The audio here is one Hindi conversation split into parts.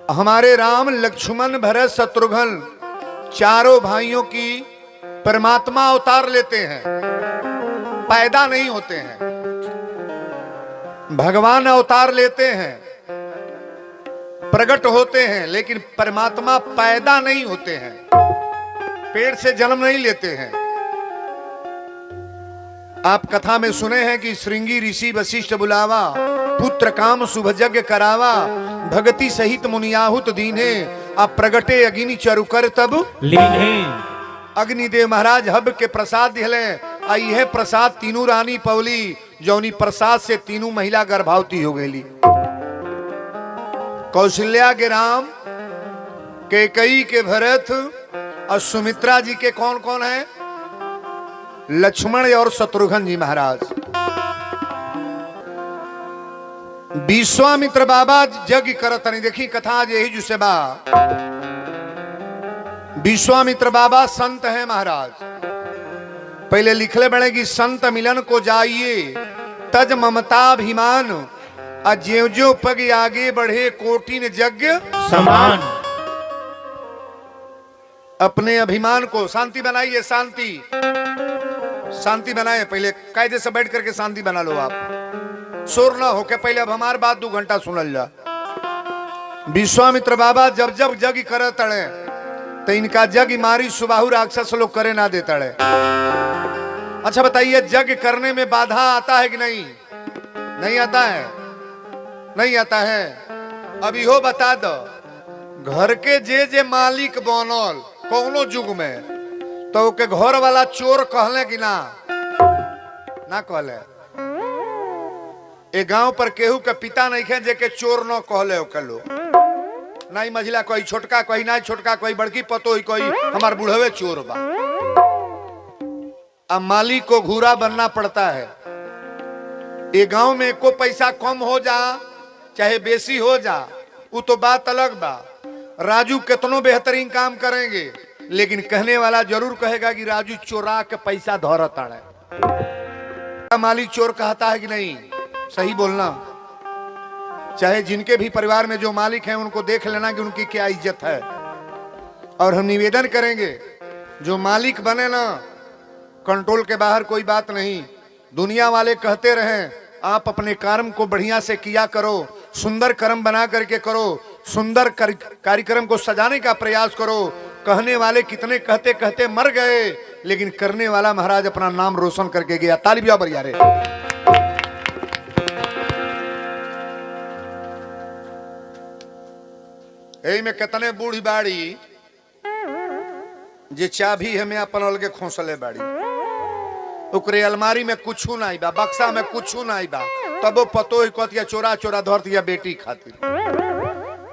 हमारे राम लक्ष्मण भरत शत्रुघ्न चारों भाइयों की परमात्मा अवतार लेते हैं, पैदा नहीं होते हैं। भगवान अवतार लेते हैं, प्रकट होते हैं, लेकिन परमात्मा पैदा नहीं होते हैं, पेड़ से जन्म नहीं लेते हैं। आप कथा में सुने हैं कि श्रृंगी ऋषि वशिष्ठ बुलावा, पुत्र काम शुभ यज्ञ करावा, भगति सहित मुनियाहुत दीन्हे, आप प्रगटे अग्नि चरुकर तब लीन्हे। अग्निदेव महाराज हब के प्रसाद दिले, आई है प्रसाद तीनों रानी पवली, जौनी प्रसाद से तीनों महिला गर्भवती हो गई। कौशल्या के राम, कैकेयी के भरत और सुमित्रा जी के कौन कौन है? लक्ष्मण और शत्रुघ्न जी महाराज। विश्वामित्र बाबा जग करत नहीं, देखी कथा आज यही जुसे बा। विश्वामित्र बाबा संत है महाराज, पहले लिखले बड़े कि संत मिलन को जाइए तज ममताभिमान, ज्यों ज्यों पग आगे बढ़े कोटिन यज्ञ समान। अपने अभिमान को शांति बनाइए, शांति शांति बनाए। पहले कायदे से बैठ करके शांति बना लो आप, शोर ना हो के पहले अब हमारे बात 2 घंटा सुनल जा। विश्वामित्र बाबा जब जब जग करे तड़े तो इनका जग मारी सुबाहु राक्षस लोग करे ना दे तड़े। अच्छा बताइए, जग करने में बाधा आता है कि नहीं? नहीं आता है, नहीं आता है। अभी हो बता दो, घर के जे मालिक बनल कौनो युग में, तो के घर वाला चोर कहले कि ना? ना कहले। ए गांव पर केहू के पिता नहीं खे जे के चोर न कहले ओके लोग। नहीं मझिला कोई छोटका, कोई ना छोटका, कोई बड़की पतोही, कोई हमार बुढ़वे चोर बा। अब मालिक को घूरा बनना पड़ता है। ये गांव में को पैसा कम हो जा चाहे बेसी हो जा, वो तो बात अलग बा। राजू कितनों बेहतरीन काम करेंगे, लेकिन कहने वाला जरूर कहेगा कि राजू चोरा के पैसा धरता है। मालिक चोर कहता है कि नहीं? सही बोलना। चाहे जिनके भी परिवार में जो मालिक हैं उनको देख लेना कि उनकी क्या इज्जत है। और हम निवेदन करेंगे, जो मालिक बने ना, कंट्रोल के बाहर कोई बात नहीं। दुनिया वाले कहते रहें, आप अपने कर्म को बढ़िया से किया करो, सुंदर कर्म बना करके करो, सुंदर कार्यक्रम को सजाने का प्रयास करो। कहने वाले कितने कहते कहते मर गए, लेकिन करने वाला महाराज अपना नाम रोशन करके गया। ताली बजाओ यारे। यही में कितने बूढ़ी बाड़ी जे चाबी हमें अपन अलगे खोसले बाड़ी, ओकरे अलमारी में कुछ नहीं बा, बक्सा में कुछ नहीं बा, तब वो पतो ही कहतिया चोरा चोरा धर दिया बेटी खातिर,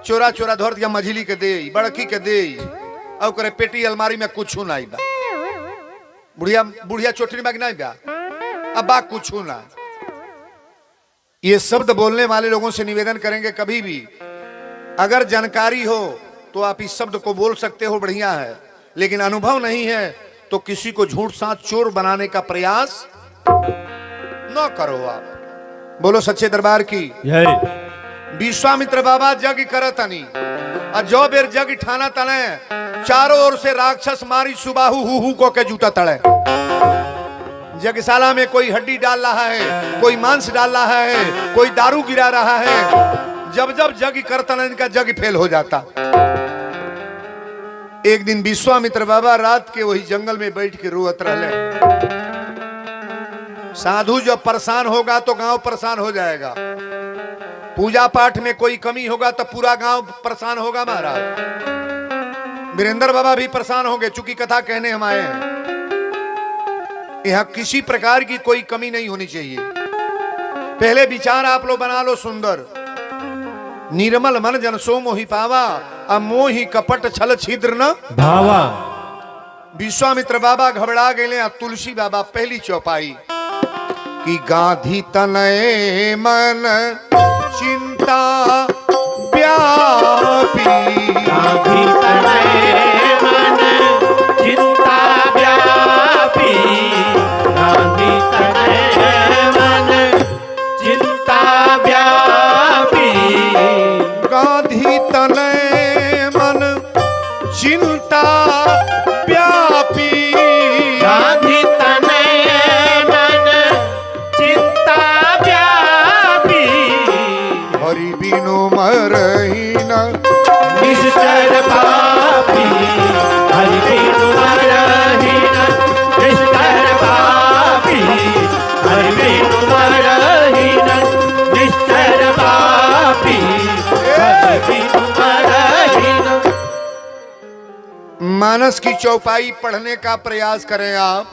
चोरा चोरा धर दिया मझिली के दे, बड़की के दे, और करे पेटी अलमारी में कुछ नहीं बा। बुढ़िया बुढ़िया चोटनी बाग नहीं बा, अब बा कुछ ना। ये शब्द बोलने वाले लोगों से निवेदन करेंगे, कभी भी अगर जानकारी हो तो आप इस शब्द को बोल सकते हो, बढ़िया है, लेकिन अनुभव नहीं है तो किसी को झूठ साथ चोर बनाने का प्रयास न करो। आप बोलो सच्चे दरबार की। विश्वामित्र बाबा जग करतनी, और जो बेर जग ठाना तने, चारों ओर से राक्षस मारी सुबाहु हु को के जूता तड़े। जगशाला में कोई हड्डी डाल रहा है, कोई मांस डाल रहा है, कोई दारू गिरा रहा है। जब जब जग करतन इनका जग फेल हो जाता। एक दिन विश्वामित्र बाबा रात के वही जंगल में बैठ के रोत रहे। साधु जब परेशान होगा तो गांव परेशान हो जाएगा, पूजा पाठ में कोई कमी होगा तो पूरा गांव परेशान होगा महाराज। वीरेंद्र बाबा भी परेशान होंगे, चूंकि कथा कहने हम आए हैं। यहां किसी प्रकार की कोई कमी नहीं होनी चाहिए। पहले विचार आप लोग बना लो सुंदर। निर्मल मन जन सो मोहि पावा, अमोहि कपट छल छिद्र न भावा। विश्वामित्र बाबा घबरा गए। तुलसी बाबा पहली चौपाई कि गांधी तनय मन चिंता व्यापी, गांधी तनय मन चिंता व्यापी, गांधी तनय मन चिंता व्यापी, गांधी तनय निश्चर पापी हरि बिनु मरहिन निश्चर पापी हरि बिनु मरहिन निश्चर पापी हरि बिनु मरहिन। मानस की चौपाई पढ़ने का प्रयास करें आप।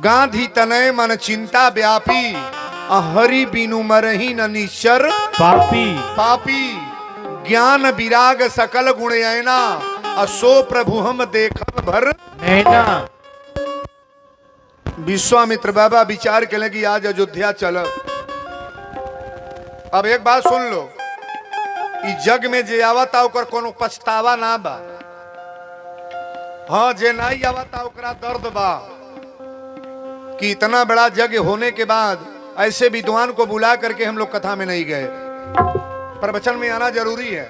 गांधी तनय मन चिंता व्यापी हरि बिनु मरहि न निश्चर पापी पापी ज्ञान विराग सकल गुण ऐना असो प्रभु हम देखब भर नैना। विश्वामित्र बाबा विचार के लगी आज अयोध्या चल। अब एक बात सुन लो, ई जग में जे आवता ओकर कोनो पछतावा ना बा। हाँ, जे नहीं आवता ओकरा दर्द बा कि इतना बड़ा जग होने के बाद ऐसे विद्वान को बुला करके हम लोग कथा में नहीं गए। प्रवचन में आना जरूरी है।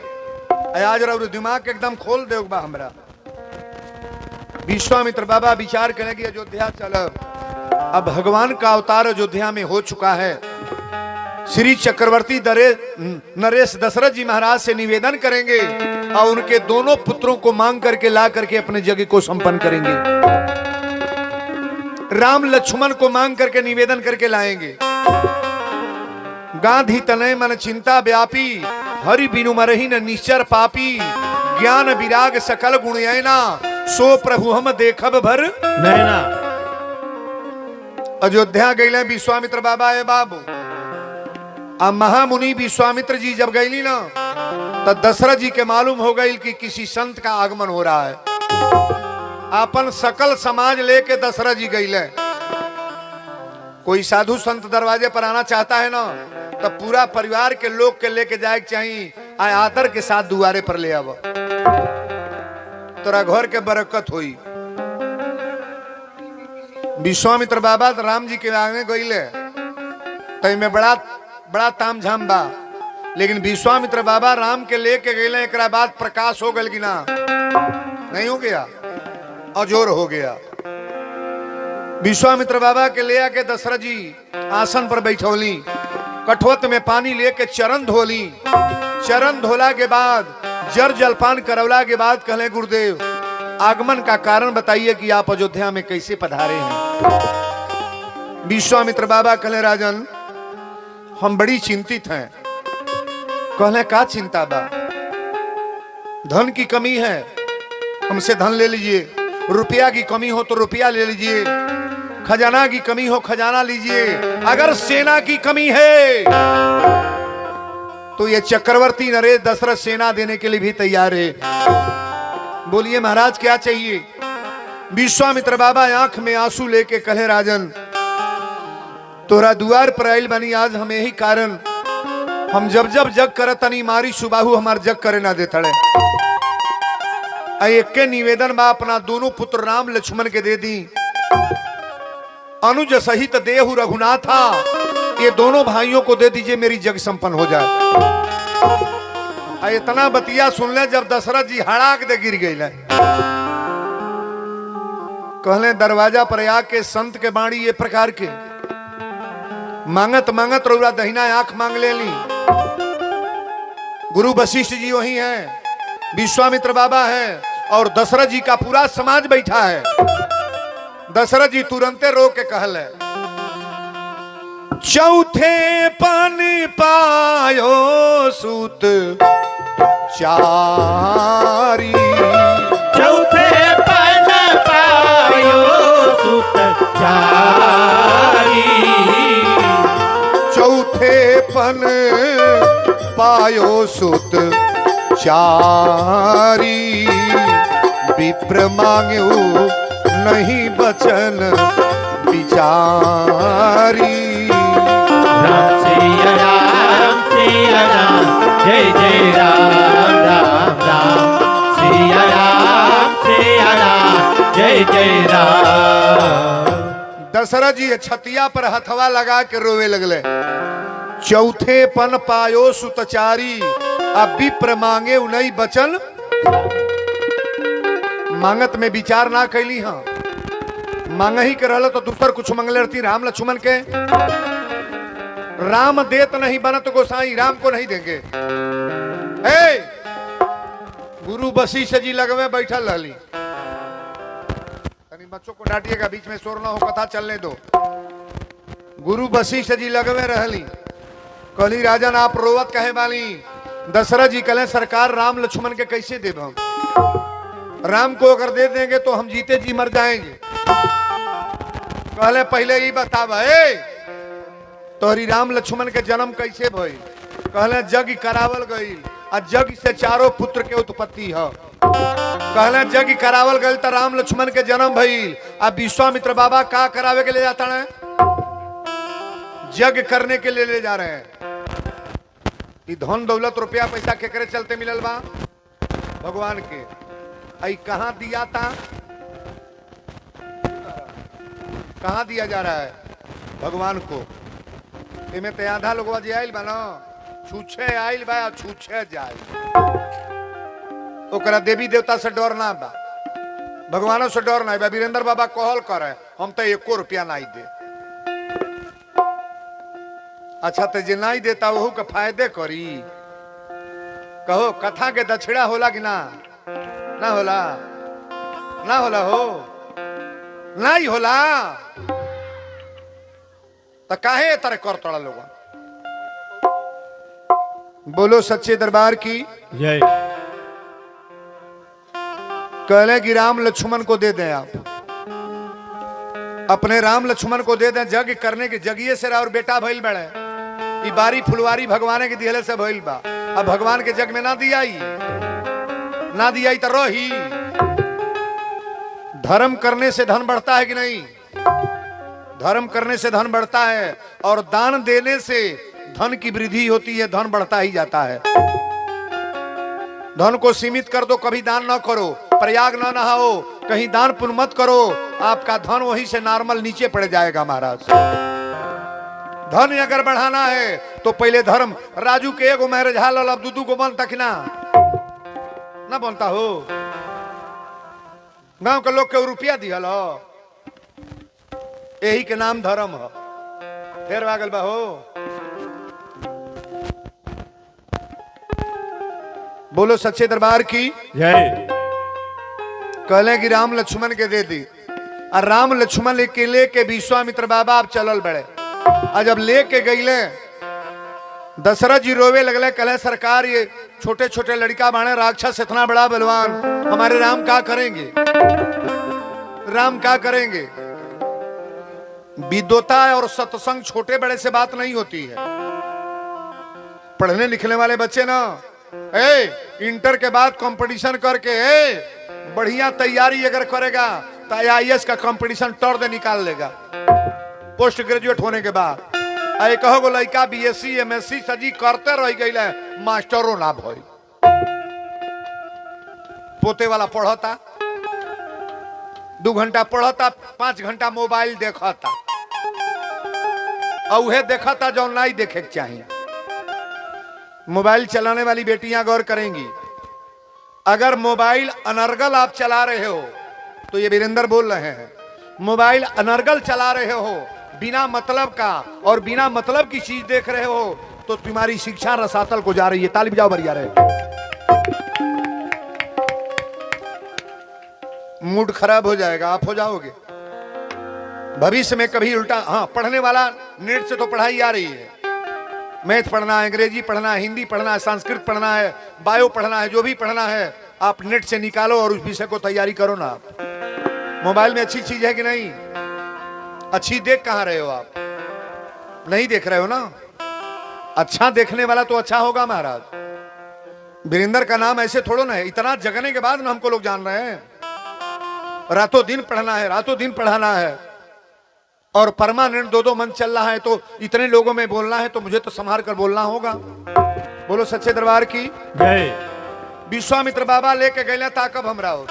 आज दिमाग एकदम खोल दे बा हमरा। विश्वामित्र बाबा विचार करें कि अयोध्या चलब। अब भगवान का अवतार अयोध्या में हो चुका है। श्री चक्रवर्ती नरेश दशरथ जी महाराज से निवेदन करेंगे और उनके दोनों पुत्रों को मांग करके ला करके अपने यज्ञ को संपन्न करेंगे। राम लक्ष्मण को मांग करके निवेदन करके लाएंगे। गांधी तनय मन चिंता व्यापी हरि बिनु मरहि न निश्चर पापी ज्ञान विराग सकल गुण ऐना सो प्रभु हम देखब भर नैना। अयोध्या गईले विश्वामित्र बाबा है बाबू। अब महामुनि विश्वामित्र जी जब गईली ना तो दशरथ जी के मालूम हो गई कि किसी संत का आगमन हो रहा है। अपन सकल समाज लेके दशरथ जी गईले। कोई साधु संत दरवाजे पर आना चाहता है ना तो पूरा परिवार के लोग के लेके जाए चाहिए। आदर के साथ दुआरे पर ले आव, तोरा घर के बरकत हुई। विश्वामित्र बाबा राम जी के आगे गईले तो में बड़ा ताम झाम बा, लेकिन विश्वामित्र बाबा राम के लेके गईले। एक बाद प्रकाश हो गल कि ना नहीं हो गया, अजोर हो गया। विश्वामित्र बाबा के ले आके दशरथ जी आसन पर बैठौली। कठोत में पानी लेके चरण धोली। चरण धोला के बाद जर जलपान करवला के बाद कहले गुरुदेव आगमन का कारण बताइए कि आप अयोध्या में कैसे पधारे हैं। विश्वामित्र बाबा कहले राजन हम बड़ी चिंतित हैं। कहले का चिंता बा? धन की कमी है, हमसे धन ले लीजिए। रुपया की कमी हो तो रुपया ले लीजिए। खजाना की कमी हो खजाना लीजिए। अगर सेना की कमी है तो ये चक्रवर्ती नरेश दशरथ सेना देने के लिए भी तैयार है। बोलिए महाराज क्या चाहिए? विश्वामित्र बाबा आंख में आंसू लेके कहे राजन तोरा दुआर पर आयल बनी आज हम यही कारण हम जब जब जग करतनी मारी सुबाहु हमार जग करे ना देतड़े। एक के निवेदन बा अपना दोनों पुत्र राम लक्ष्मण के दे दी। अनुज सहित देहु रघुनाथा ये दोनों भाइयों को दे दीजिए, मेरी जग संपन्न हो जाए। इतना बतिया सुन ले जब दशरथ जी हड़ाक दे गिर गई। कहले दरवाजा पर आके संत के बाणी ये प्रकार के मांगत मांगत रौरा दहिना आंख मांग ले ली। गुरु वशिष्ठ जी वही हैं, विश्वामित्र बाबा हैं और दशरथ जी का पूरा समाज बैठा है। दशरथ जी तुरंते रो के कहले चौथे पन पायो सूत चारी। चौथे पन पायो सुत चारी। चौथे पन पायो सुत चारी। विप्र मांग्यो नहीं बचन बिचारी। राम सिया राम जय जय राम राम राम सिया राम जय जय राम। दशरथ जी छतिया पर हथवा लगा के रोवे लगले। चौथे पन पायो सुतचारी अब विप्र मांगे उन्हीं बचन। मांगत में विचार ना कैली। हाँ मांग ही के रहल तो दूसर कुछ मंगले रहती राम लक्ष्मण के। राम देत नहीं बनत गोसाई राम को नहीं देंगे। गुरु वशिष्ठ जी लगवे बैठल रहली। तनी बच्चों को डांटिएगा, बीच में शोर ना हो, कथा चलने दो। गुरु वशिष्ठ जी लगवे रहली। कहली राजन आप रोवत कहे वाली? दशरथ जी कहले सरकार राम लक्ष्मण के कैसे देव हम? राम को अगर दे देंगे तो हम जीते जी मर जाएंगे। कहले पहले ही बताव तोहरी राम लक्ष्मण के जन्म कैसे भइल? कहले जग करावल गई आ जग से चारों पुत्र के उत्पत्ति है। कहले जग करावल गई तो राम लक्ष्मण के जन्म भइल। आ विश्वामित्र बाबा का करावे के ले जाता है? जग करने के लिए ले जा रहे हैं। धन दौलत रुपया पैसा केकरे चलते मिलल बा? भगवान के। आई कहां दिया था? कहां दिया जा रहा है? भगवान को। इमे ते आधा लोग आइल बा ना, छूछे आइल बा, छूछे जाए। ओकरा देवी देवता से डर ना बा, भगवानों से डर ना बा। वीरेंद्र बाबा कहल करे हम तो 1 रुपया नहीं दे। अच्छा तो जे नहीं देता वहू के फायदे करी। कहो कथा के दक्षिणा होला कि ना? ना होला? ना होला हो? नहीं होला तो काहे तरह कर तोड़ा लोग? बोलो सच्चे दरबार की जय। कहले कि राम लक्ष्मण को दे दें आप, अपने राम लक्ष्मण को दे दें। जग करने के जगिए से और बेटा भइल बड़े। ई बारी फुलवारी भगवान के दिहले से भइल बा। अब भगवान के जग में ना दियाई, ना दियाई तो रही। धर्म करने से धन बढ़ता है कि नहीं? धर्म करने से धन बढ़ता है और दान देने से धन की वृद्धि होती है, धन बढ़ता ही जाता है। धन को सीमित कर दो, कभी दान ना करो, प्रयाग ना नहाओ, कहीं दान पुण्य मत करो, आपका धन वहीं से नॉर्मल नीचे पड़ जाएगा महाराज। धन अगर बढ़ाना है तो पहले धर्म। राजू के एगो मैरिज हाल अब 2-2 गो बनता कि ना बनता हो? गांव के लोग के रुपया दिहल हो, यही के नाम धर्म हो। फेर वागल बा हो। बोलो सच्चे दरबार की जय। कहले कि राम लक्ष्मण के दे दी। और राम लक्ष्मण लेके विश्वामित्र बाबा आप चलल बड़े। और जब लेके गईले दशरथ जी रोवे लगले। कहले सरकार ये छोटे छोटे लड़का बाणे, राक्षस इतना बड़ा बलवान, हमारे राम क्या करेंगे? राम क्या करेंगे? विद्वता और सत्संग छोटे बड़े से बात नहीं होती है। पढ़ने लिखने वाले बच्चे ना इंटर के बाद कंपटीशन करके बढ़िया तैयारी अगर करेगा तो IAS का कंपटीशन टर दे निकाल लेगा पोस्ट ग्रेजुएट होने के बाद। कहो गो लड़का BSc MSc सजी करते रह गई, मास्टरों ना भई। पोते वाला पढ़ता 2 घंटा पढ़ता, 5 घंटा मोबाइल देखता, और उहे देखता जो नहीं देखे चाहिए। मोबाइल चलाने वाली बेटियां गौर करेंगी, अगर मोबाइल अनर्गल आप चला रहे हो तो ये वीरेंद्र बोल रहे हैं, मोबाइल अनर्गल चला रहे हो बिना मतलब का और बिना मतलब की चीज देख रहे हो तो तुम्हारी शिक्षा रसातल को जा रही है। ताली बजाओ बढ़िया रहे। मूड खराब हो जाएगा, आप हो जाओगे भविष्य में कभी उल्टा। हाँ, पढ़ने वाला नेट से तो पढ़ाई आ रही है, मैथ पढ़ना है, अंग्रेजी पढ़ना है, हिंदी पढ़ना है, संस्कृत पढ़ना है, बायो पढ़ना है, जो भी पढ़ना है आप नेट से निकालो और उस विषय को तैयारी करो ना। आप मोबाइल में अच्छी चीज है कि नहीं? अच्छी देख कहां रहे हो? आप नहीं देख रहे हो ना। अच्छा देखने वाला तो अच्छा होगा महाराज। वीरेंद्र का नाम ऐसे थोड़ो ना है, इतना जगने के बाद ना हमको लोग जान रहे हैं। रातों दिन पढ़ना है, रातों दिन पढ़ाना है और परमानेंट 2-2 मंथ चल रहा है, तो इतने लोगों में बोलना है तो मुझे तो संभाल कर बोलना होगा। बोलो सच्चे दरबार की जय। विश्वामित्र बाबा लेके गए ताकब हमरा हो।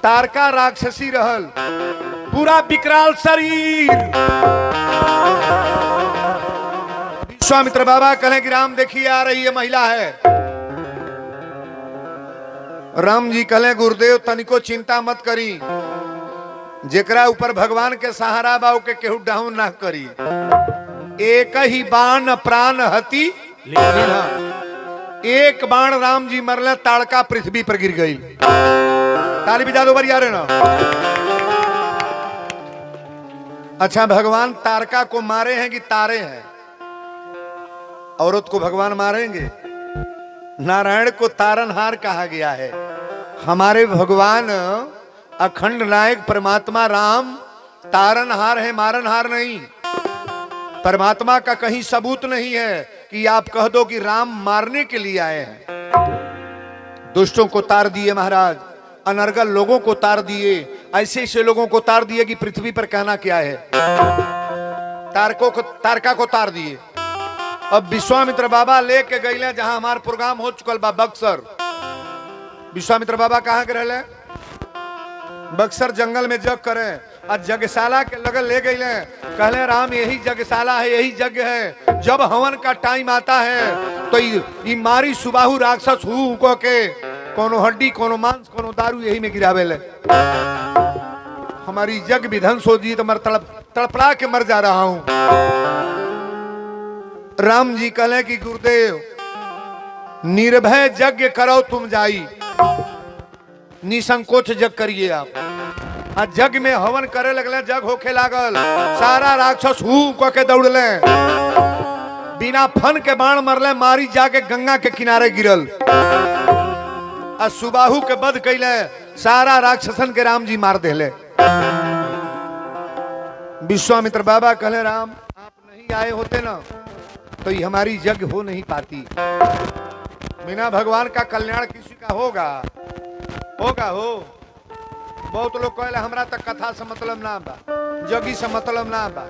तारका राक्षसी रहल, पूरा विकराल शरीर। विश्वामित्र बाबा कहे कि राम देखिए आ रही है महिला है। राम जी कहे गुरुदेव तनिको चिंता मत करी, जेकरा ऊपर भगवान के सहारा बाऊ के केहू डाउन ना करी। एक ही बाण प्राण हति लीना, एक बाण राम जी मरले, ताड़का पृथ्वी पर गिर गई। ताली बजा दो बरिया रे ना। अच्छा, भगवान तारका को मारे हैं कि तारे हैं? औरत को भगवान मारेंगे? नारायण को तारनहार कहा गया है। हमारे भगवान अखंड नायक परमात्मा राम तारनहार है, मारनहार नहीं। परमात्मा का कहीं सबूत नहीं है कि आप कह दो कि राम मारने के लिए आए हैं। दुष्टों को तार दिए महाराज, अनर्गल लोगों को तार दिए, ऐसे ऐसे लोगों को तार दिए कि पृथ्वी पर कहना क्या है। तारका को तार दिए। अब विश्वामित्र बाबा लेके गए जहां हमार प्रोग्राम हो चुकल बा, बक्सर। विश्वामित्र बाबा कहां के रहले? बक्सर जंगल में जग करे। आज जगशाला के लगल ले गए, कहले राम यही जगशाला है, यही यज्ञ है। जब हवन का टाइम आता है तो ई मारी सुबाहु राक्षस हु को के कोनो हड्डी, कोनो मांस, कोनो दारू यही में गिरावे ले। हमारी जग विध्वंस हो जी तो मर तड़पड़ा के मर जा रहा हूं। राम जी कहले कि गुरुदेव निर्भय यज्ञ करो तुम जाई, निसंकोच जग करिए आप। जग में हवन करे लगले, जग होके लागल, सारा राक्षस हु को के दौड़ले, बिना फन के बाण मरले, मारी जाके गंगा के किनारे गिरल। आ सुबाहु के बध कैले, सारा राक्षसन के राम जी मार देले। विश्वामित्र बाबा कहले राम आप नहीं आए होते ना तो ये हमारी जग हो नहीं पाती। बिना भगवान का कल्याण किसी का होगा? होगा हो। बहुत लोग कहले हमरा तक कथा से मतलब ना बा, जगी से मतलब ना बा,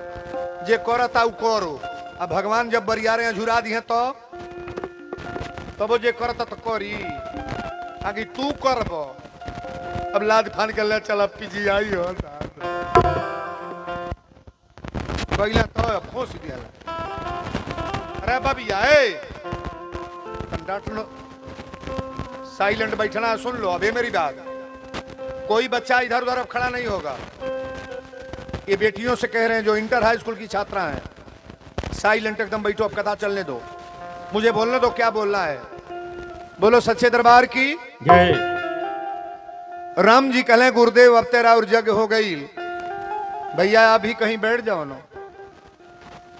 जे करता उ करो। अब भगवान जब बरियारे झुरा दिए तो तब जे करता तो करी, आगे तू करब। अब लाद फान के ले चल पीजी आई हो कहला तो खोस दिया। अरे बाबिया साइलेंट बैठना, सुन लो अभी मेरी बात। कोई बच्चा इधर उधर अब खड़ा नहीं होगा। ये बेटियों से कह रहे हैं जो इंटर हाई स्कूल की छात्रा हैं, साइलेंट एकदम बैठो, अब कथा चलने दो, मुझे बोलने दो क्या बोलना है। बोलो सच्चे दरबार की जय। राम जी कहले गुरुदेव अब तेरा और जग हो गई, भैया आप भी कहीं बैठ जाओ ना,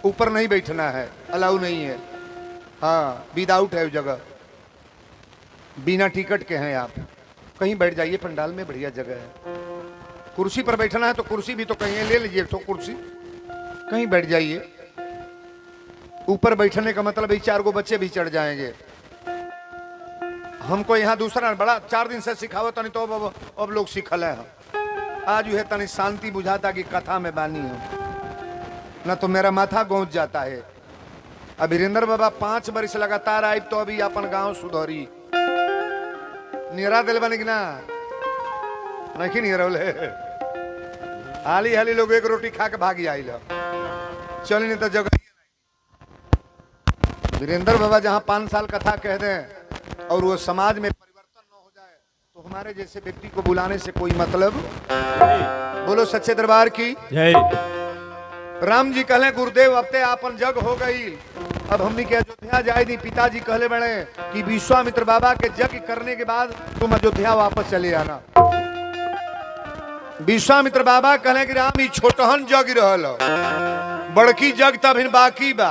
ऊपर नहीं बैठना है, अलाउ नहीं है। हाँ विदाउट है जगह, बिना टिकट के हैं आप, कहीं बैठ जाइए, पंडाल में बढ़िया जगह है। कुर्सी पर बैठना है तो कुर्सी भी तो कहीं ले लीजिए, तो कुर्सी कहीं बैठ जाइए। ऊपर बैठने का मतलब ये 4 गो बच्चे भी चढ़ जाएंगे। हमको यहाँ दूसरा बड़ा 4 दिन से सिखावत नहीं तो अब लोग सीखल है। आज यह तनी शांति बुझाता कि कथा में बानी हो, ना तो मेरा माथा गूंज जाता है। अब वीरेंद्र बाबा 5 वर्ष लगातार आये तो अभी अपन गांव सुधरी निरा दिल बने कि ना नहीं निरवले। हाली हाली लोग एक रोटी खा के भागी आई लो, चल नहीं तो जगह। वीरेंद्र बाबा जहां 5 साल कथा कह दें और वो समाज में परिवर्तन न हो जाए तो हमारे जैसे व्यक्ति को बुलाने से कोई मतलब। बोलो सच्चे दरबार की जय। राम जी कहले गुरुदेव अब ते आपन जग हो गई, अब हमनी के अयोध्या जाए दी। पिताजी कहले बड़े कि विश्वामित्र बाबा के जग करने के बाद तुम अयोध्या वापस चले आना। विश्वामित्र बाबा कहले कि राम ई छोटहन जग रहल, बड़की जग तब बाकी बा।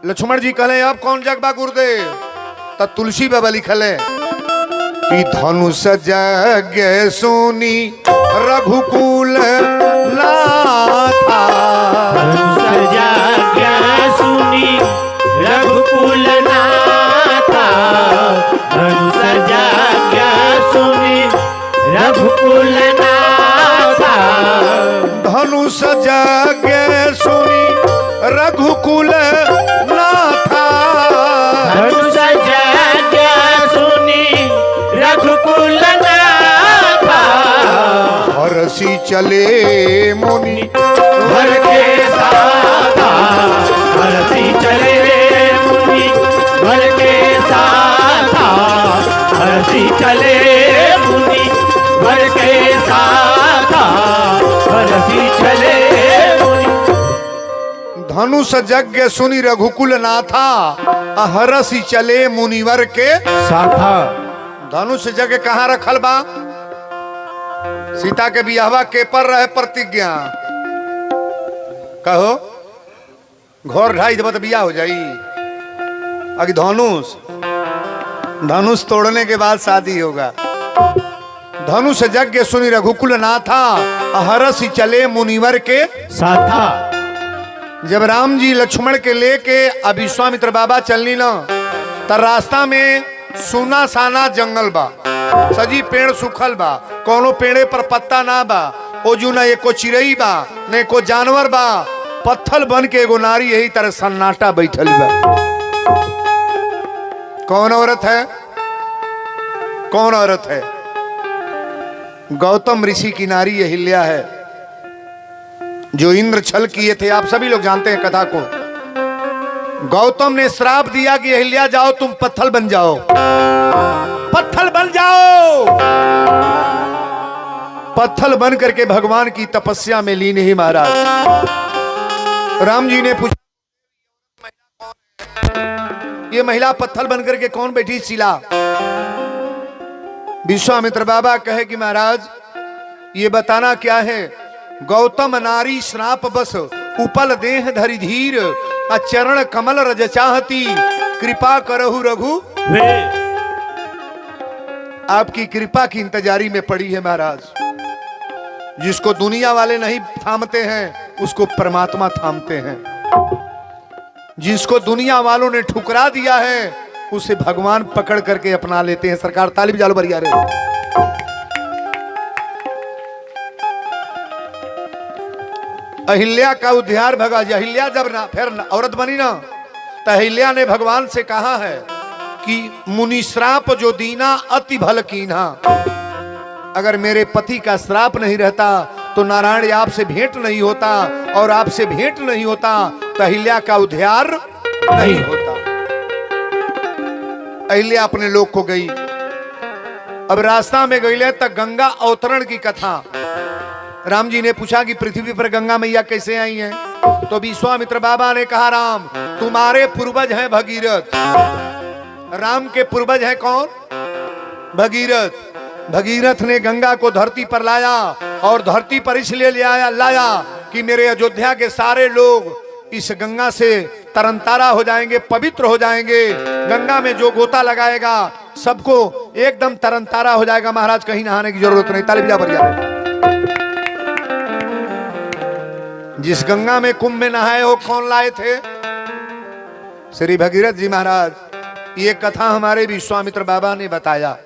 लक्ष्मण जी कहले अब कौन जग बा गुरुदेव? तब तुलसी बाबा लिखले कि धनुष जग सुनी रघुकुल नाथा, धनुष जग सुनी रघुकुल नाथा, धनुष जग सुनी रघुकुल नाथा, धनुष जग सुनी रघुकुल नाथा, धनुष जग सुनी रघुकुल नाथा, हरसी चले मुनि भर के साथा, हरसी चले मुनि भर के साथा, हरसी चले मुनि भर के साथा, हरसी चले मुनि। धनुष यज्ञ सुनि रघुकुल नाथा अहरसी चले मुनिवर के साथा। धनुष यज्ञ कहाँ रखल बा? सीता के बियाहवा के पर रहे प्रतिज्ञा। कहो घोर ढाई जब बिया हो जाई। अगर धनुष तोड़ने के बाद शादी होगा। धनुष यज्ञ सुनि रघुकुल नाथा अहरसी चले मुनिवर के साथा। जब राम जी लक्ष्मण के लेके अब विश्वामित्र बाबा चलनी न त रास्ता में सुना साना जंगल बा, सजी पेड़ सुखल बा, कोनो पेड़े पर पत्ता ना बा, ओजू न एको चिड़ई बा न एको जानवर बा, पत्थल बन के एगो नारी यही तरह सन्नाटा बैठल बा। कौन औरत है? कौन औरत है? गौतम ऋषि की नारी अहिल्या है, जो इंद्र छल किए थे। आप सभी लोग जानते हैं कथा को। गौतम ने श्राप दिया कि अहिल्या जाओ तुम पत्थल बन जाओ, पत्थल बन जाओ। पत्थल बन करके भगवान की तपस्या में लीन ही महाराज। राम जी ने पूछा ये महिला पत्थल बन करके कौन बैठी शिला? विश्वामित्र बाबा कहे कि महाराज ये बताना क्या है। गौतम नारी श्राप बस उपल देह धरि धीर चरण कमल रज चाहती कृपा करहु रघु। आपकी कृपा की इंतजारी में पड़ी है महाराज। जिसको दुनिया वाले नहीं थामते हैं उसको परमात्मा थामते हैं। जिसको दुनिया वालों ने ठुकरा दिया है उसे भगवान पकड़ करके अपना लेते हैं। सरकार ताली बजा लो बढ़िया रे। अहिल्या का उद्धार भगा। अहिल्या जब फिर औरत बनी ना तो अहिल्या ने भगवान से कहा है कि मुनि श्राप जो दीना अति भल कीन्हा। अगर मेरे पति का श्राप नहीं रहता तो नारायण आपसे भेंट नहीं होता, और आपसे भेंट नहीं होता तो अहिल्या का उद्धार नहीं होता। अहिल्या अपने लोक को गई। अब रास्ता में गई तक गंगा अवतरण की कथा। राम जी ने पूछा कि पृथ्वी पर गंगा मैया कैसे आई हैं? तो विश्वामित्र बाबा ने कहा राम तुम्हारे पूर्वज हैं भगीरथ। राम के पूर्वज हैं कौन? भगीरथ। भगीरथ ने गंगा को धरती पर लाया, और धरती पर इसलिए लाया कि मेरे अयोध्या के सारे लोग इस गंगा से तरनतारा हो जाएंगे, पवित्र हो जाएंगे। गंगा में जो गोता लगाएगा सबको एकदम तरनतारा हो जाएगा महाराज, कहीं नहाने की जरूरत नहीं। ताली बजा बढ़िया। जिस गंगा में कुंभ में नहाए हो कौन लाए थे? श्री भगीरथ जी महाराज। ये कथा हमारे विश्वामित्र बाबा ने बताया।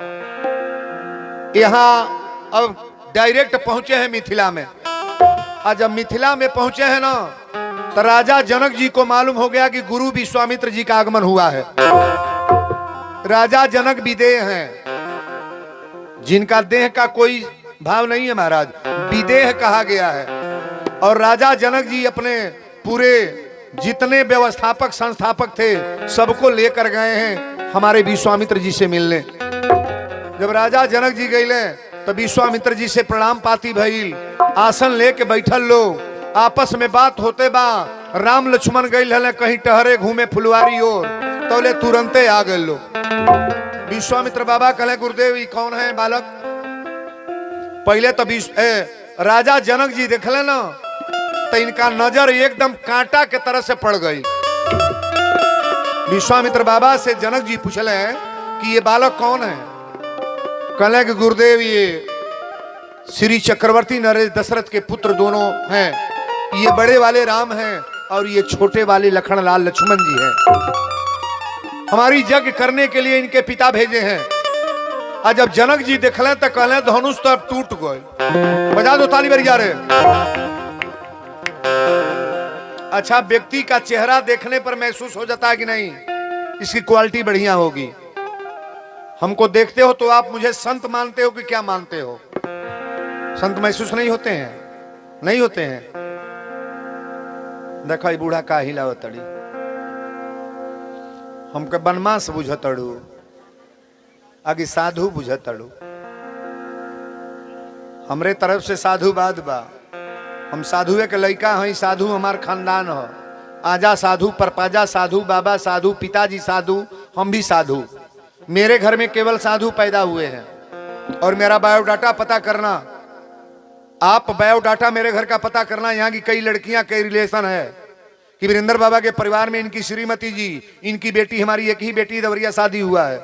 यहाँ अब डायरेक्ट पहुंचे हैं मिथिला में। आज जब मिथिला में पहुंचे हैं ना तो राजा जनक जी को मालूम हो गया कि गुरु विश्वामित्र जी का आगमन हुआ है। राजा जनक विदेह हैं, जिनका देह का कोई भाव नहीं है महाराज, विदेह कहा गया है। और राजा जनक जी अपने पूरे जितने व्यवस्थापक संस्थापक थे सबको लेकर गए हैं हमारे विश्वामित्र जी से मिलने। जब राजा जनक जी गए तो विश्वामित्र जी से प्रणाम पाती भइल, आसन लेके बैठल लोग, आपस में बात होते बा। राम लक्ष्मण गए कहीं टहरे घूमे फुलवारी ओर, तो ले तुरंते आ गए लोग। विश्वामित्र बाबा कहे गुरुदेव ये कौन है बालक? पहले तो राजा जनक जी देखले ना तो इनका नजर एकदम कांटा के तरह से पड़ गई। विश्वामित्र बाबा से जनक जी पूछले कि ये बालक कौन है? कहले कि गुरुदेव ये श्री चक्रवर्ती नरेश दशरथ के पुत्र दोनों हैं। ये बड़े वाले राम हैं और ये छोटे वाले लखन लाल लक्ष्मण जी हैं। हमारी यज्ञ करने के लिए इनके पिता भेजे हैं। आज जब जनक जी देखले तो कहले धनुष तो अब टूट गए। बजा दो ताली बजा रहे। अच्छा, व्यक्ति का चेहरा देखने पर महसूस हो जाता है कि नहीं इसकी क्वालिटी बढ़िया होगी। हमको देखते हो तो आप मुझे संत मानते हो कि क्या मानते हो? संत महसूस नहीं होते हैं? नहीं होते हैं। देखा बूढ़ा का हिलावतड़ी हमके बनमास बुझतड़ू, आगे साधु बुझतड़ू। हमरे तरफ से साधुवाद बा। हम साधुए के लड़का हैं, साधु हमार खानदान हो। आजा साधु, परपाजा साधु, बाबा साधु, पिताजी साधु, हम भी साधु। मेरे घर में केवल साधु पैदा हुए हैं। और मेरा बायोडाटा पता करना, आप बायोडाटा मेरे घर का पता करना। यहाँ की कई लड़कियां, कई रिलेशन है कि वीरेंद्र बाबा के परिवार में इनकी श्रीमती जी, इनकी बेटी, हमारी एक ही बेटी दवरिया शादी हुआ है,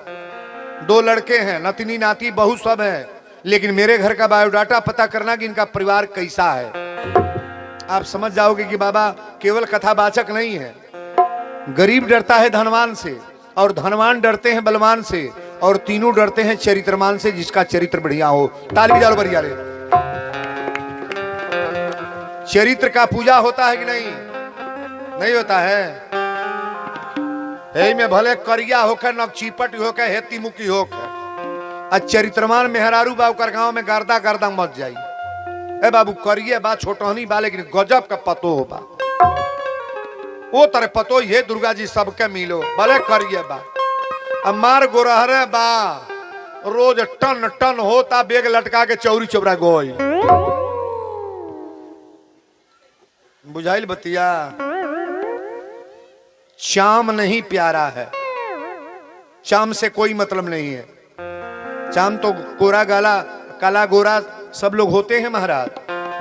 2 लड़के हैं, नतनी नाती बहू सब है। लेकिन मेरे घर का बायोडाटा पता करना कि इनका परिवार कैसा है। आप समझ जाओगे कि बाबा केवल कथावाचक नहीं है। गरीब डरता है धनवान से, और धनवान डरते हैं बलवान से, और तीनों डरते हैं चरित्रमान से, जिसका चरित्र बढ़िया हो। ताली बजा लो बढ़िया रे। चरित्र का पूजा होता है कि नहीं? नहीं होता है। हे में भले करिया होकर नक्चीपट होकर हेती मुकी होकर चरित्रमान मेहरारू बाबू कर गांव में गर्दा गर्दा मच जाई। ए बाबू करिए बा छोटहनी बा, लेकिन गजब का पतो हो बा। वो तरह पतो ये दुर्गा जी सबके मिलो, भले करिए बा। अमार गोरहरे बा, रोज टन टन होता, बेग लटका के चौरी चौरा गोई। बुझाइल बतिया? चाम नहीं प्यारा है, चाम से कोई मतलब नहीं है। चाम तो गोरा गाला, काला गोरा सब लोग होते हैं महाराज,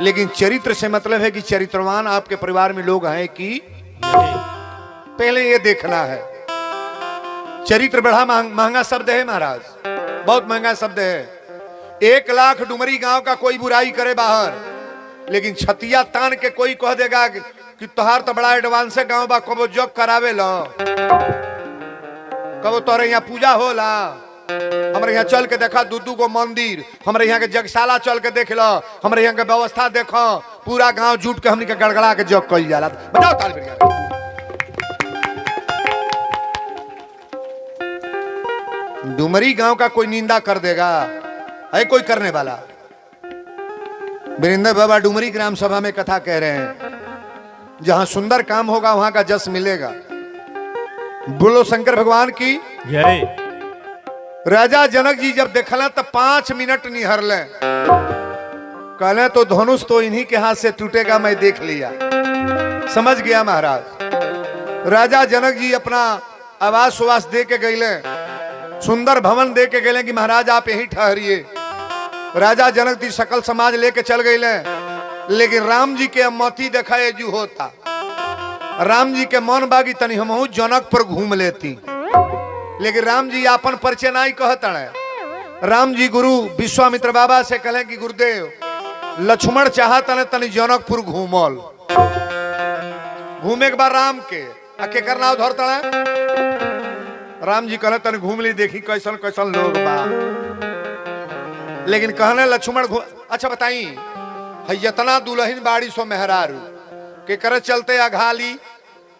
लेकिन चरित्र से मतलब है कि चरित्रवान आपके परिवार में लोग हैं कि पहले ये देखना है। चरित्र बड़ा महंगा शब्द है महाराज, बहुत महंगा शब्द है। 1 लाख डुमरी गांव का कोई बुराई करे बाहर, लेकिन छतिया तान के कोई कह देगा कि तोहार तो बड़ा एडवांस है गांव बा, कबो जग करावे लो, कबो तोरे यहाँ पूजा होला, हमारे यहाँ चल के देखा 2-2 गो मंदिर, हमारे यहाँ के जगशाला चल के देख लो, हमारे यहाँ के व्यवस्था देखो, पूरा गांव जुट के हमने के गड़गड़ा के जग कल जाला। बताओ ताल बढ़िया। डुमरी गांव का कोई निंदा कर देगा? है कोई करने वाला? वीरेंद्र बाबा डुमरी ग्राम सभा में कथा कह रहे हैं, जहां सुंदर काम होगा वहां का जस मिलेगा। बोलो शंकर भगवान की जय। राजा जनक जी जब देखला तो 5 मिनट निहरले, कहले तो धनुष तो इन्हीं के हाथ से टूटेगा, मैं देख लिया। समझ गया महाराज। राजा जनक जी अपना आवास उवास दे के गईले, सुंदर भवन दे के गईले कि महाराज आप यहीं ठहरिए। राजा जनक जी सकल समाज लेके चल गईले, लेकिन राम जी के मती देखा एजू होता। राम जी के मन बागी तनी हमहू जनक पर घूम लेती, लेकिन राम जी अपन परिचय नहीं कहता है। राम जी गुरु विश्वामित्र बाबा से कहे कि गुरुदेव लक्ष्मण चाहता ने तनी जनकपुर घूमल। घूमे के बाद राम के आके करना धरता है। राम जी कहले तनी घूम ली, देखी कैसन कैसन लोग बा। लेकिन कहने लक्ष्मण अच्छा बताई है इतना दुल्हन बाड़ी सो मेहरारू के करे चलते अघाली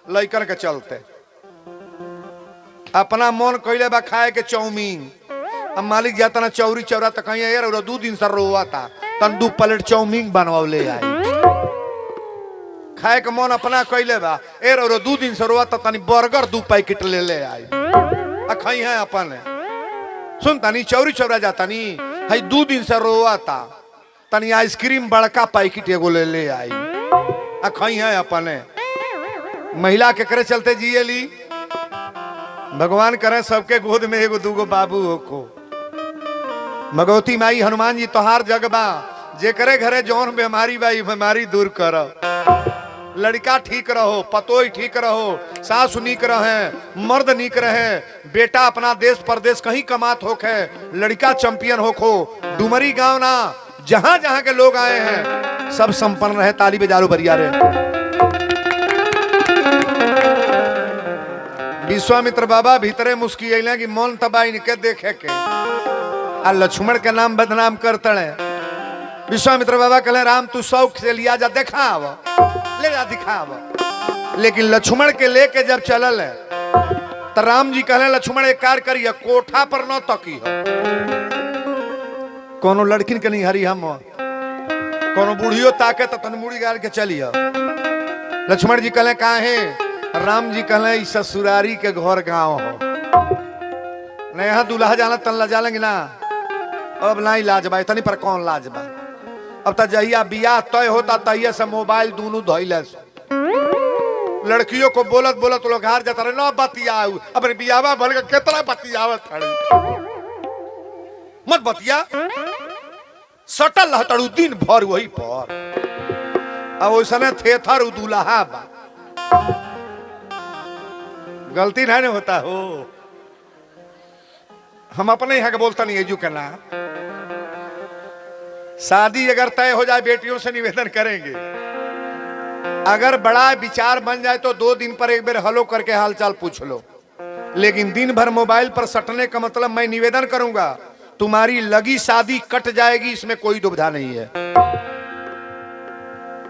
लइकन के चलते, अपना मन कैले बा खाए के चाउमीन। अब मालिक जाता ना चौरी चौरा तो कहीं यार 2 दिन से रोवा था, तन 2 प्लेट चाउमीन बनवाले आई। खाए के मन अपना कैले बा, एर 2 दिन से रोवा तो तनी बर्गर 2 पैकेट ले ले आई। खाई है अपन सुन तनी चौरी चौरा जाता नी है 2 दिन से रोवा था, तनी आइसक्रीम बड़का पैकेट एगो ले ले आई। खाई है अपन महिला के करे चलते जिए ली। भगवान करे सबके गोद में 1-2 बाबू होको। भगवती माई हनुमान जी तोहार जगबा, जे करे घरे जौन बीमारी बा बीमारी दूर करो। लड़का ठीक रहो, पतोई ठीक रहो, सास नीक रहे, मर्द नीक रहे, बेटा अपना देश परदेश कहीं कमात होखे, लड़का चैंपियन होखो। डुमरी गांव ना जहां जहां के लोग आए हैं सब संपन्न रहे। ताली बजारो बरिया रे। विश्वामित्र बाबा भीतरे मुस्किल कि मन तबा इनके देखे के आ लक्ष्मण के नाम बदनाम करते हैं। विश्वामित्र बाबा कहले राम तू शौक से लिया जा, दिखाव ले जा दिखाव। लेकिन लक्ष्मण के लेके जब चलल है तो राम जी कहले लक्ष्मण एक कार्य करिए, कोठा पर न तकी कोनो लड़किन के नहीं हरी, हम कोनो बूढ़ियो ताके तो तन मुड़ी गाड़ के चलिए। लक्ष्मण जी कहले काहे? राम जी कहले ससुरारी के घर गांव हो न, यहाँ दूल्हा जाना तन ला जालेंगे ना, अब ना लाज बा, इतनी पर कौन लाज बा। अब तो जहिया बियाह तय होता तहिया से मोबाइल दोनों धैले लड़कियों को बोलत बोलत लोग हार जाता रहे ना बतिया अपने बियावा भर के कितना बतियावत मत बतिया सटल रहतड़ू दिन भर वही पर अब वैसने थे थर दुल्हा बा गलती नहीं होता हो। हम अपने यहाँ के बोलता नहीं है के ना शादी अगर तय हो जाए बेटियों से निवेदन करेंगे अगर बड़ा विचार बन जाए तो 2 दिन पर एक बार हलो करके हालचाल पूछ लो, लेकिन दिन भर मोबाइल पर सटने का मतलब मैं निवेदन करूंगा तुम्हारी लगी शादी कट जाएगी, इसमें कोई दुविधा नहीं है।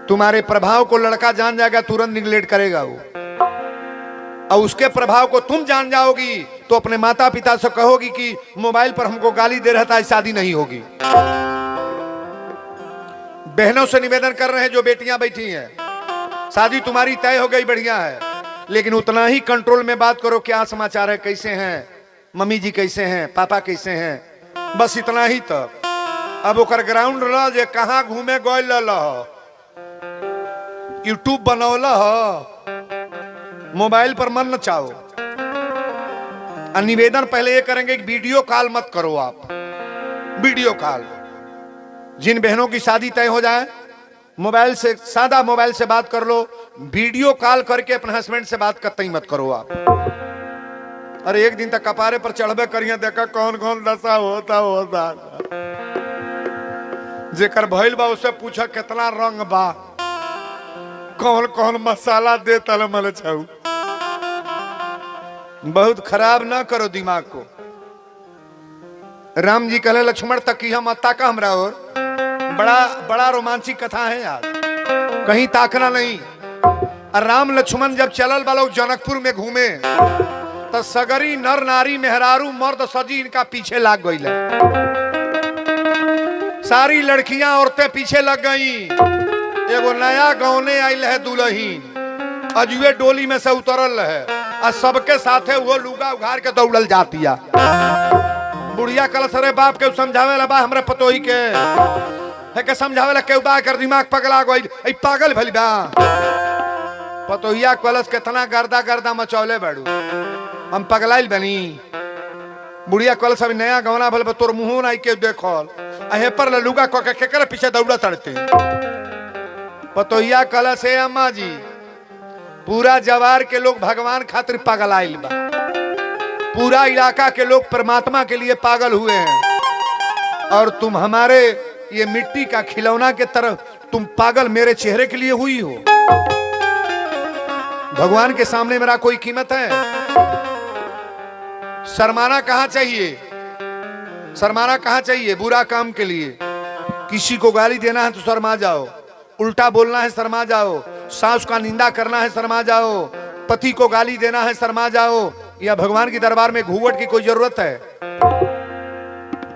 तुम्हारे प्रभाव को लड़का जान जाएगा, तुरंत निगलेक्ट करेगा वो, और उसके प्रभाव को तुम जान जाओगी तो अपने माता पिता से कहोगी कि मोबाइल पर हमको गाली दे रहा था, शादी नहीं होगी। बहनों से निवेदन कर रहे हैं जो बेटियां बैठी हैं, शादी तुम्हारी तय हो गई, बढ़िया है, लेकिन उतना ही कंट्रोल में बात करो। क्या समाचार है, कैसे हैं मम्मी जी, कैसे हैं पापा, कैसे हैं, बस इतना ही तक। अब ओकर ग्राउंड रह जे कहाँ घूमे गए यूट्यूब बनौल मोबाइल पर मन न चाहो। निवेदन पहले ये करेंगे कि वीडियो कॉल मत करो आप, वीडियो कॉल। जिन बहनों की शादी तय हो जाए मोबाइल से, सादा मोबाइल से बात कर लो, वीडियो कॉल करके अपने हस्बैंड से बात करते ही मत करो आप। अरे एक दिन तक कपारे पर चढ़बे करिए, देखा कौन कौन दशा होता जेकर भइल बा उससे पूछा कितना रंग बा, कौन कौन मसाला दे तल मल छाऊ। बहुत खराब ना करो दिमाग को। राम जी कहले लक्ष्मण तक की हम ताका हमरा और बड़ा बड़ा रोमांचिक कथा है यार, कहीं ताकना नहीं। और राम लक्ष्मण जब चलल वालों जनकपुर में घूमे तो सगरी नर नारी मेहरारू मर्द सजी इनका पीछे लाग गई, सारी लड़कियां औरतें पीछे लग गई। एगो नया गौने आयल है दुल्हीन, अजुए डोली में से उतरल है और सबके साथे वो लुगा उघार के दौड़ल जातिया। बुढ़िया कल सरे बाप के समझावे ला बा हमरे पतोही के है के समझावे ला के बा कर दिमाग पगला गई, ए पागल भइल बा। पतोहिया कलस कितना गर्दा गर्दा मचौले बाड़ू, हम पगलाइल बनी। बुढ़िया कलस अभी नया गौना भल तोर मुंह ना के देखल अहे पर लुगा क के केकर पीछे दौड़ा तड़ते। पतोहिया कलश है अम्मा जी, पूरा जवार के लोग भगवान खातिर पागल आइल बा, पूरा इलाका के लोग परमात्मा के लिए पागल हुए हैं, और तुम हमारे ये मिट्टी का खिलौना के तरफ तुम पागल मेरे चेहरे के लिए हुई हो। भगवान के सामने मेरा कोई कीमत है? शर्माना कहाँ चाहिए, शर्माना कहाँ चाहिए? बुरा काम के लिए किसी को गाली देना है तो शर्मा जाओ, उल्टा बोलना है शर्मा जाओ, सास का निंदा करना है शर्मा जाओ, पति को गाली देना है शर्मा जाओ। या भगवान के दरबार में घूंघट की कोई जरूरत है?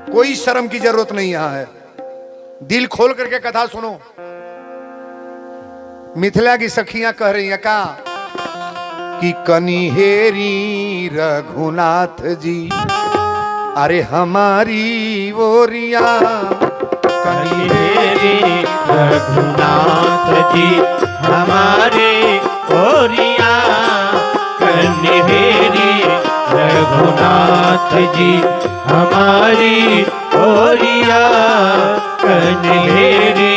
कोई शर्म की जरूरत नहीं यहां है। दिल खोल करके कथा सुनो। मिथिला की सखियां कह रही हैं का कि कनिहेरी रघुनाथ जी, अरे हमारी ओरिया कनिहेरी रघुनाथ जी हमारे ओरिया, कनिहेरी रघुनाथ जी हमारी ओरिया, कनिहेरी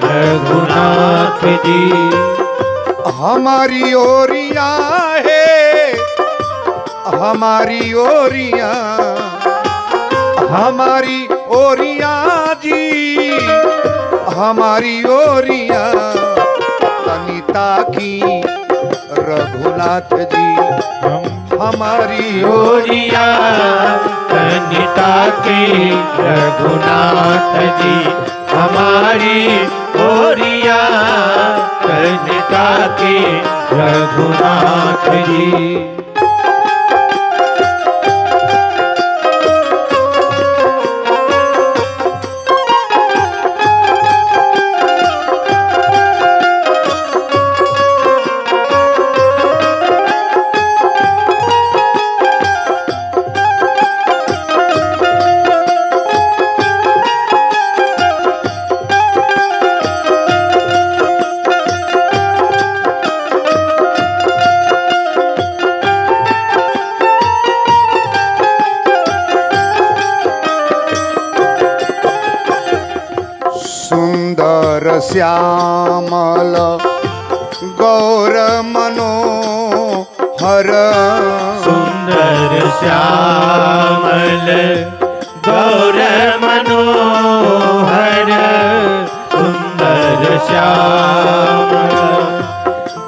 रघुनाथ जी हमारी ओरिया है, हमारी ओरिया, हमारी ओरिया जी, हमारी ओरिया, अनिता की रघुनाथ जी हमारी ओरिया, कनिता की रघुनाथ जी हमारी ओरिया, कनिता की रघुनाथ जी। श्यामल गौर मनोहर सुंदर श्यामल गौर मनोहर सुंदर श्यामल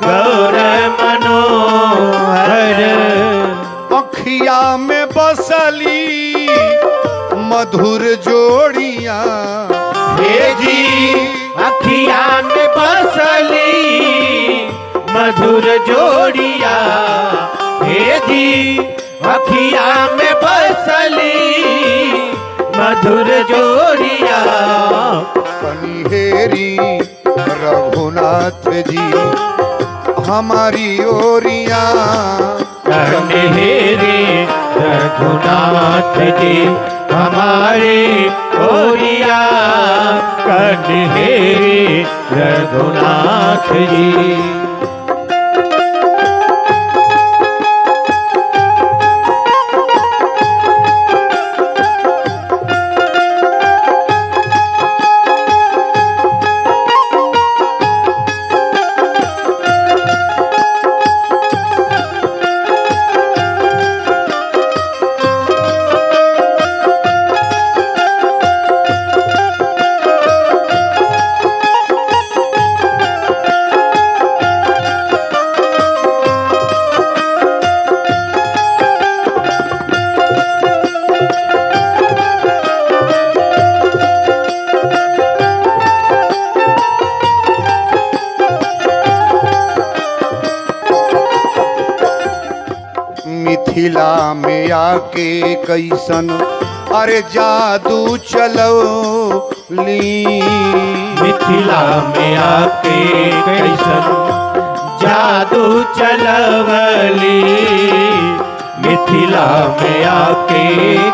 गौर मनोहर अखिया में बसली मधुर जोड़िया हे जी अखिया में बसली मधुर जोड़िया हे जी अखिया में बसली मधुर जोड़िया कनिहेरी रघुनाथ जी हमारी ओरिया कन्हेरे रघुनाथ जी हमारे ओरिया कन्हेरे रघुनाथ जी मिथिला में आके कैसन अरे जादू चलो ली मिथिला में आके कैसन जादू चलवली मिथिला में आके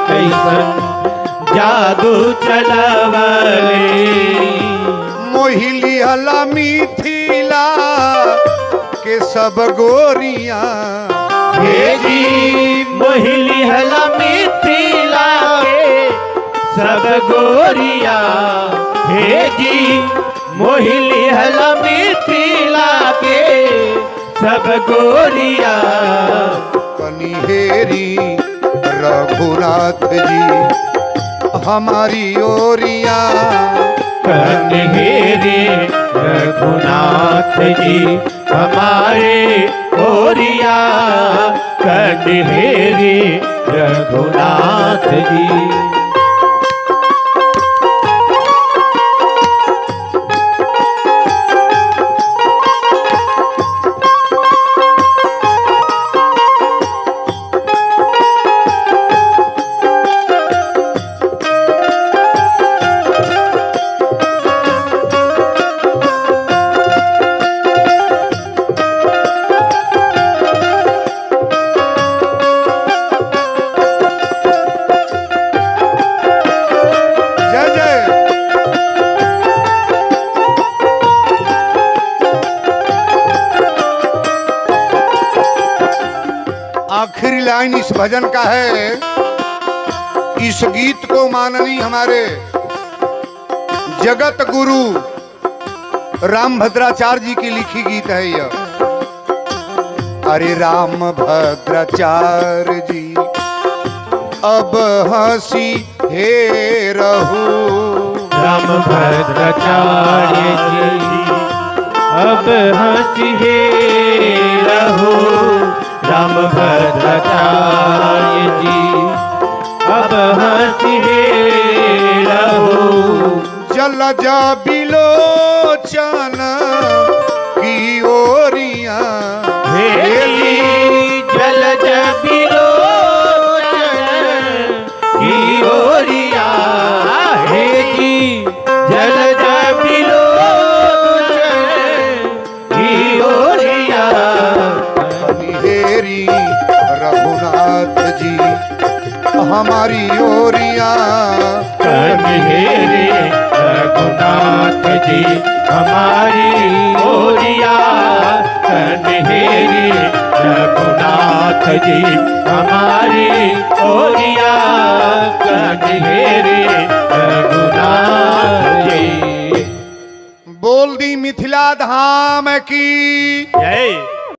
कैसन जादू चलवली मोहिली हला मिथिला के सब गोरिया हे जी मोहिली हला मिथिला के सब गोरिया हे जी मोहिली हला मिथिला के सब गोरिया कनिहेरी रघुनाथ जी हमारी ओरिया कन्हेरे रघुनाथ जी हमारे ओरिया कन्हेरे रघुनाथ जी जय जय। आखिरी लाइन इस भजन का है। इस गीत को माननीय हमारे जगत गुरु राम भद्राचार्य जी की लिखी गीत है यह। अरे राम भद्राचार्य जी अब हंसी हे रहू राम भद्राचार्य जी अब हंसी हे रहो राम भद्राचार्य जी अब हंसी हे रहो जल जा बिलोचन की ओरिया हेली जल जबिलो की ओरिया हे जी जल जबिलो की ओरिया कनिहेरी रघुनाथ जी हमारी ओरिया कन्हेरे रघुनाथ जी हमारी ओरिया कन्हेरे रघुनाथ जी हमारी ओरिया कन्हेरे रघुनाथ जी कपिला धाम की जय